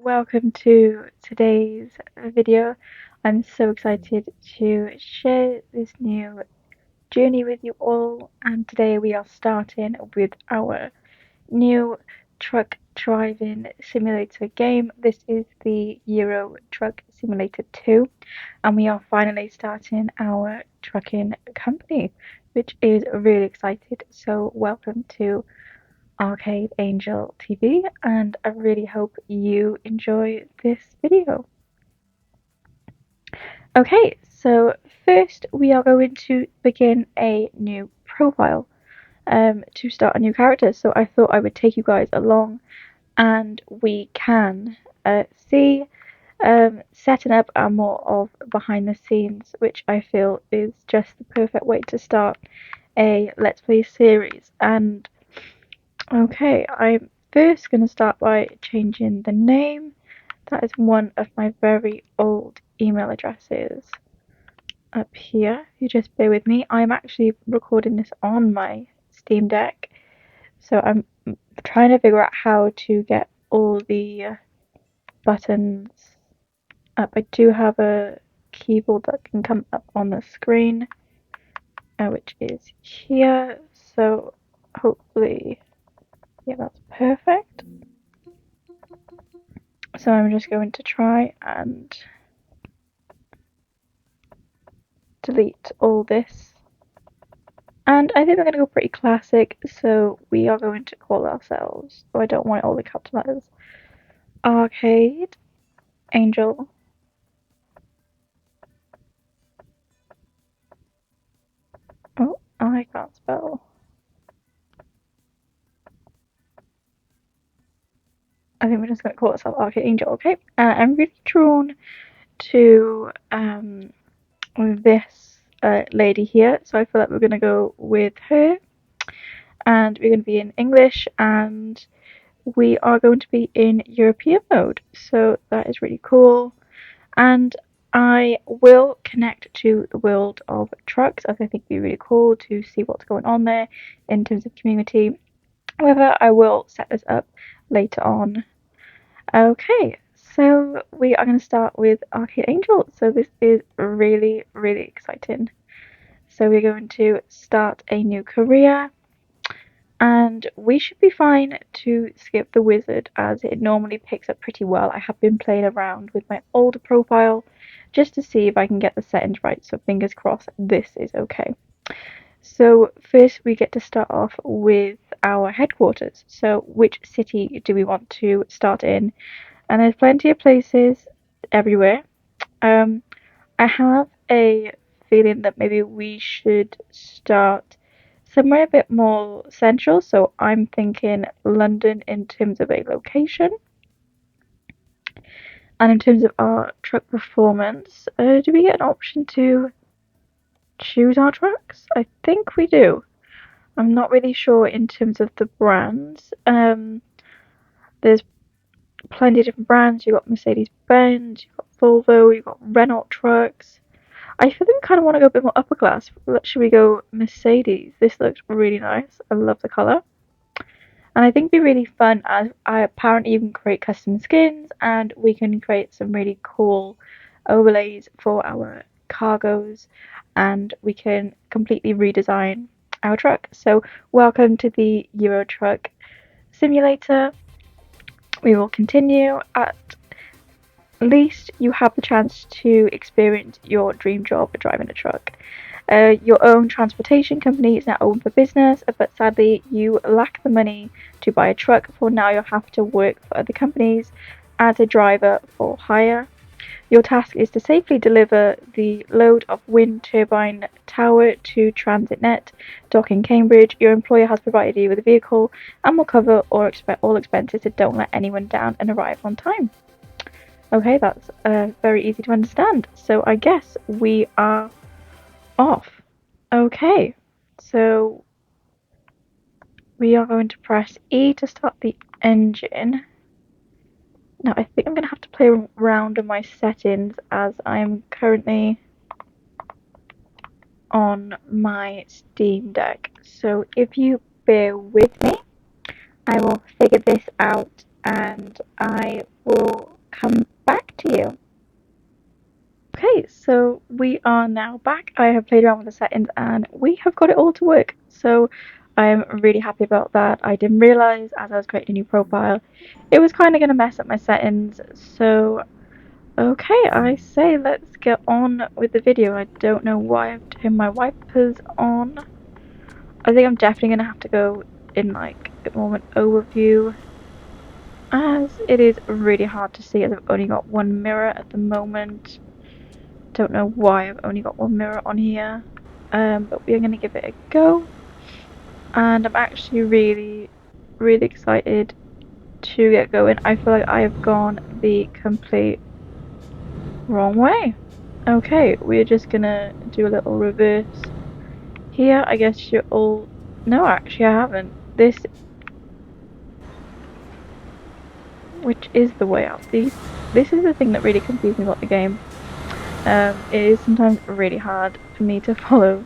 welcome to today's video. I'm so excited to share this new journey with you all, and today we are starting with our new truck driving simulator game. This is the Euro Truck Simulator 2, and we are finally starting our trucking company, which is really excited. So, welcome to Arcade Angel TV, and I really hope you enjoy this video. Okay, so first we are going to begin a new profile to start a new character. So I thought I would take you guys along and we can see setting up a more of behind the scenes, which I feel is just the perfect way to start a Let's Play series. And okay, I'm first going to start by changing the name. That is one of my very old email addresses up here. You just bear with me. I'm actually recording this on my Steam Deck, so I'm trying to figure out how to get all the buttons up. I do have a keyboard that can come up on the screen, which is here, so hopefully, yeah, that's perfect. So I'm just going to try and delete all this. And I think we're going to go pretty classic, so we are going to call ourselves, oh, I don't want all the capital letters, Arcade Angel. Oh, I can't spell. I think we're just going to call ourselves Arcade Angel, okay? And I'm really drawn to this lady here, so I feel like we're going to go with her. And we're going to be in English, and we are going to be in European mode, so that is really cool. And I will connect to the world of trucks, as I think it'd be really cool to see what's going on there in terms of community. However, I will set this up later on. Okay, so we are going to start with Arcade Angel. So this is really, really exciting. So we're going to start a new career, and we should be fine to skip the wizard as it normally picks up pretty well. I have been playing around with my older profile just to see if I can get the settings right, so fingers crossed this is okay. So first we get to start off with our headquarters. So which city do we want to start in? And there's plenty of places everywhere. I have a feeling that maybe we should start somewhere a bit more central, so I'm thinking London in terms of a location. And in terms of our truck performance, do we get an option to choose our trucks? I think we do. I'm not really sure in terms of the brands. There's plenty of different brands. You've got Mercedes-Benz, you've got Volvo, you've got Renault trucks. I feel like we kind of want to go a bit more upper class. Should we go Mercedes? This looks really nice. I love the colour. And I think it'd be really fun as apparently you can create custom skins and we can create some really cool overlays for our cargos and we can completely redesign our truck. So welcome to the Euro Truck Simulator. We will continue. At least you have the chance to experience your dream job of driving a truck. Your own transportation company is now open for business, but sadly you lack the money to buy a truck, for now you'll have to work for other companies as a driver for hire. Your task is to safely deliver the load of wind turbine tower to TransitNet dock in Cambridge. Your employer has provided you with a vehicle and will cover all expenses, so don't let anyone down and arrive on time. Okay, that's very easy to understand. So I guess we are off. Okay, so we are going to press E to start the engine. Now I think I'm going to have to play around with my settings as I'm currently on my Steam Deck. So if you bear with me, I will figure this out and I will come back to you. Okay, so we are now back. I have played around with the settings and we have got it all to work. So I'm really happy about that. I didn't realize as I was creating a new profile, it was kind of going to mess up my settings. So, okay, I say let's get on with the video. I don't know why I've turned my wipers on. I think I'm definitely going to have to go in like a bit more of an overview as it is really hard to see as I've only got one mirror at the moment. Don't know why I've only got one mirror on here, but we're going to give it a go. And I'm actually really excited to get going. I feel like I have gone the complete wrong way. Okay, we're just gonna do a little reverse here. I guess you're all. No, actually, I haven't. Which is the way out. This is the thing that really confuses me about the game. It is sometimes really hard for me to follow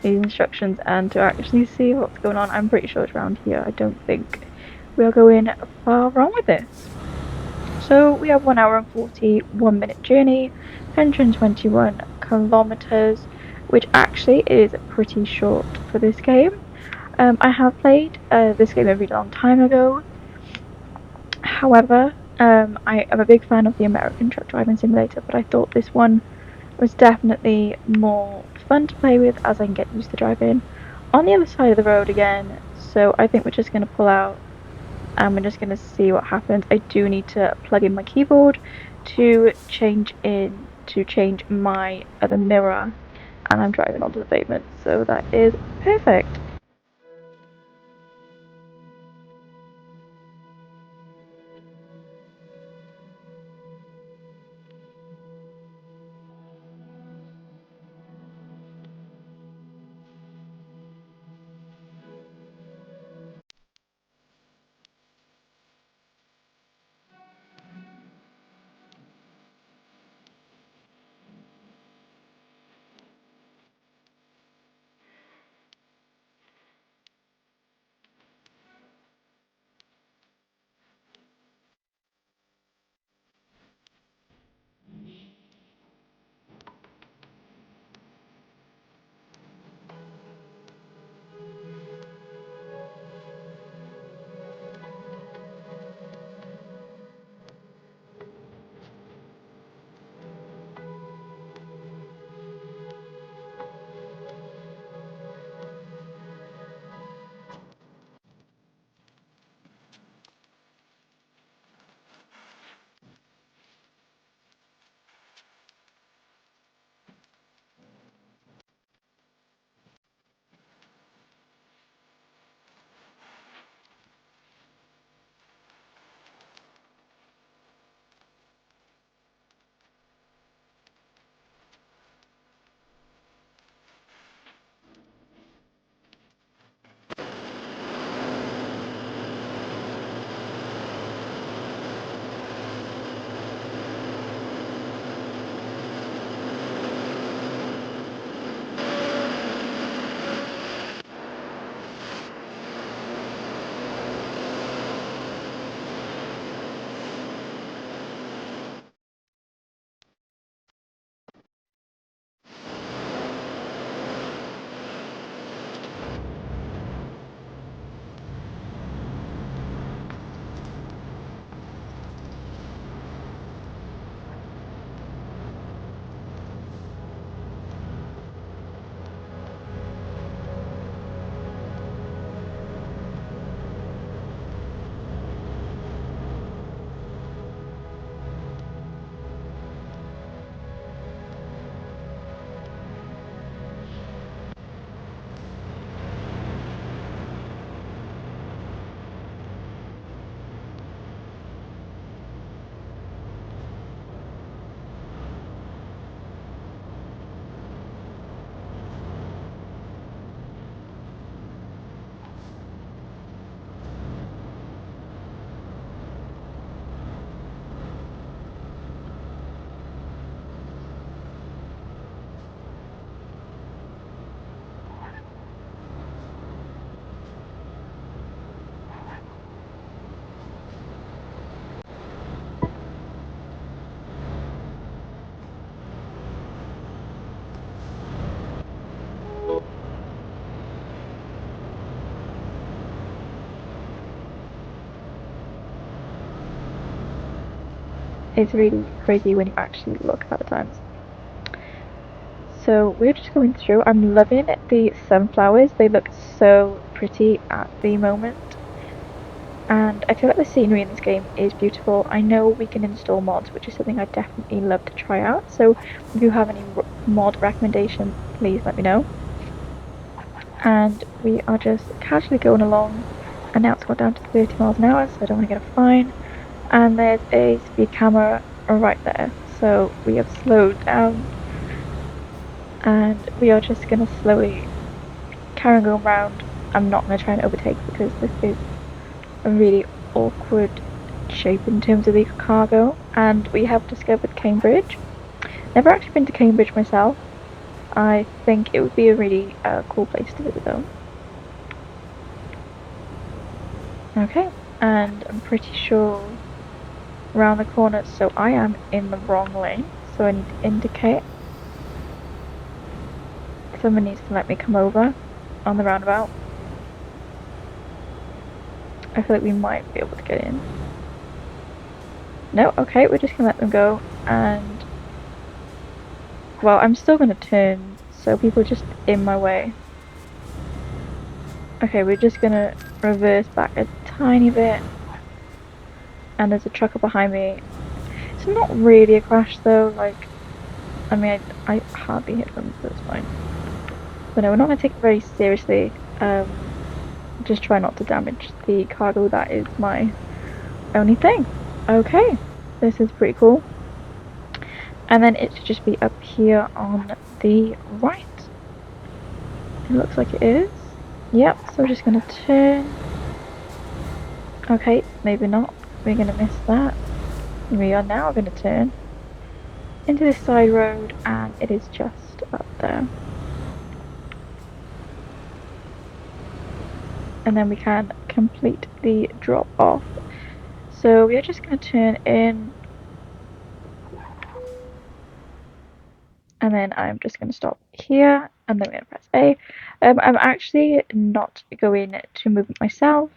these instructions and to actually see what's going on. I'm pretty sure it's around here. I don't think we are going far wrong with this. So we have 1 hour and 41-minute journey, 121 kilometers, which actually is pretty short for this game. I have played this game a really long time ago. However, I am a big fan of the American Truck Driving Simulator, but I thought this one was definitely more fun to play with as I can get used to driving on the other side of the road again. So I think we're just going to pull out and we're just going to see what happens. I do need to plug in my keyboard to change my other mirror, and I'm driving onto the pavement, so that is perfect. It's really crazy when you actually look at the times. So we're just going through. I'm loving the sunflowers. They look so pretty at the moment. And I feel like the scenery in this game is beautiful. I know we can install mods, which is something I definitely love to try out. So if you have any mod recommendations, please let me know. And we are just casually going along, and now it's got down to 30 miles an hour, so I don't want to get a fine. And there's a speed camera right there, so we have slowed down, and we are just going to slowly carry on going around. I'm not going to try and overtake because this is a really awkward shape in terms of the cargo. And we have discovered Cambridge. Never actually been to Cambridge myself. I think it would be a really cool place to visit though. Okay, and I'm pretty sure around the corner, so I am in the wrong lane, so I need to indicate. Someone needs to let me come over on the roundabout. I feel like we might be able to get in. No, okay, we're just gonna let them go, and well, I'm still gonna turn, so people are just in my way. Okay, we're just gonna reverse back a tiny bit, and there's a trucker behind me. It's not really a crash though, like, I mean, I hardly hit them, so it's fine. But no, we're not gonna take it very seriously. Just try not to damage the cargo. That is my only thing. Okay, this is pretty cool. And then it should just be up here on the right. It looks like it is. Yep, so we're just gonna turn. Okay, maybe not. We're gonna miss that. We are now gonna turn into this side road, and it is just up there. And then we can complete the drop off. So we are just gonna turn in, and then I'm just going to stop here, and then we're going to press A. I'm actually not going to move it myself.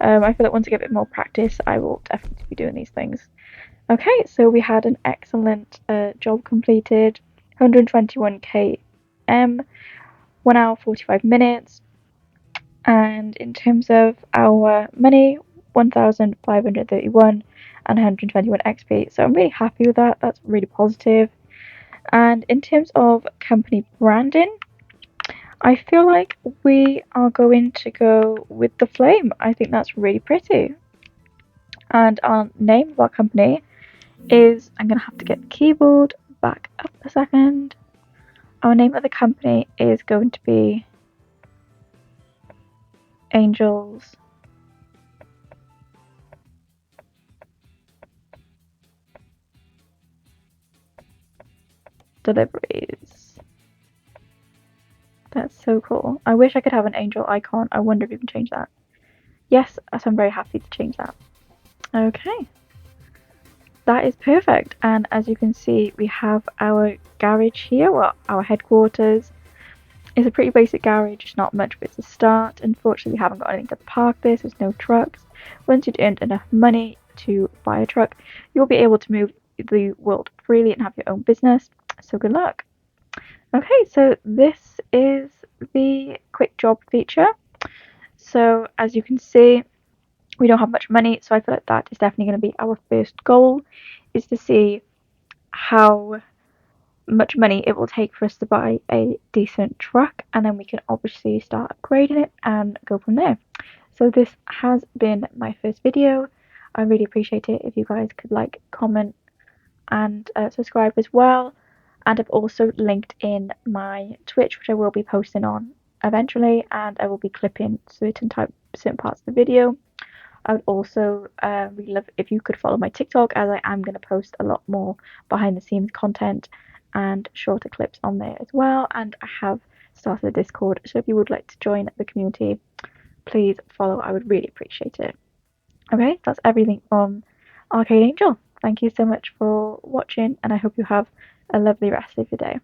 I feel like once I get a bit more practice, I will definitely be doing these things. Okay, so we had an excellent job completed, 121 km, 1 hour 45 minutes, and in terms of our money, 1,531 and 121 XP. So I'm really happy with that. That's really positive. And in terms of company branding, I feel like we are going to go with the flame. I think that's really pretty. And our name of our company is, I'm going to have to get the keyboard back up a second. Our name of the company is going to be Angels Deliveries. That's so cool. I wish I could have an angel icon. I wonder if you can change that. Yes, so I'm very happy to change that. Okay. That is perfect, and as you can see, we have our garage here, well, our headquarters. It's a pretty basic garage, it's not much, but it's a start. Unfortunately, we haven't got anything to park this, there's no trucks. Once you've earned enough money to buy a truck, you'll be able to move the world freely and have your own business, so good luck. Okay, so this is the quick job feature. So as you can see, we don't have much money, so I feel like that is definitely going to be our first goal, is to see how much money it will take for us to buy a decent truck, and then we can obviously start upgrading it and go from there. So this has been my first video. I really appreciate it if you guys could like, comment, and subscribe as well. And I've also linked in my Twitch, which I will be posting on eventually, and I will be clipping certain parts of the video. I would also really love if you could follow my TikTok, as I am going to post a lot more behind the scenes content and shorter clips on there as well. And I have started a Discord, so if you would like to join the community, please follow. I would really appreciate it. Okay, that's everything from Arcade Angel. Thank you so much for watching, and I hope you have a lovely rest of your day.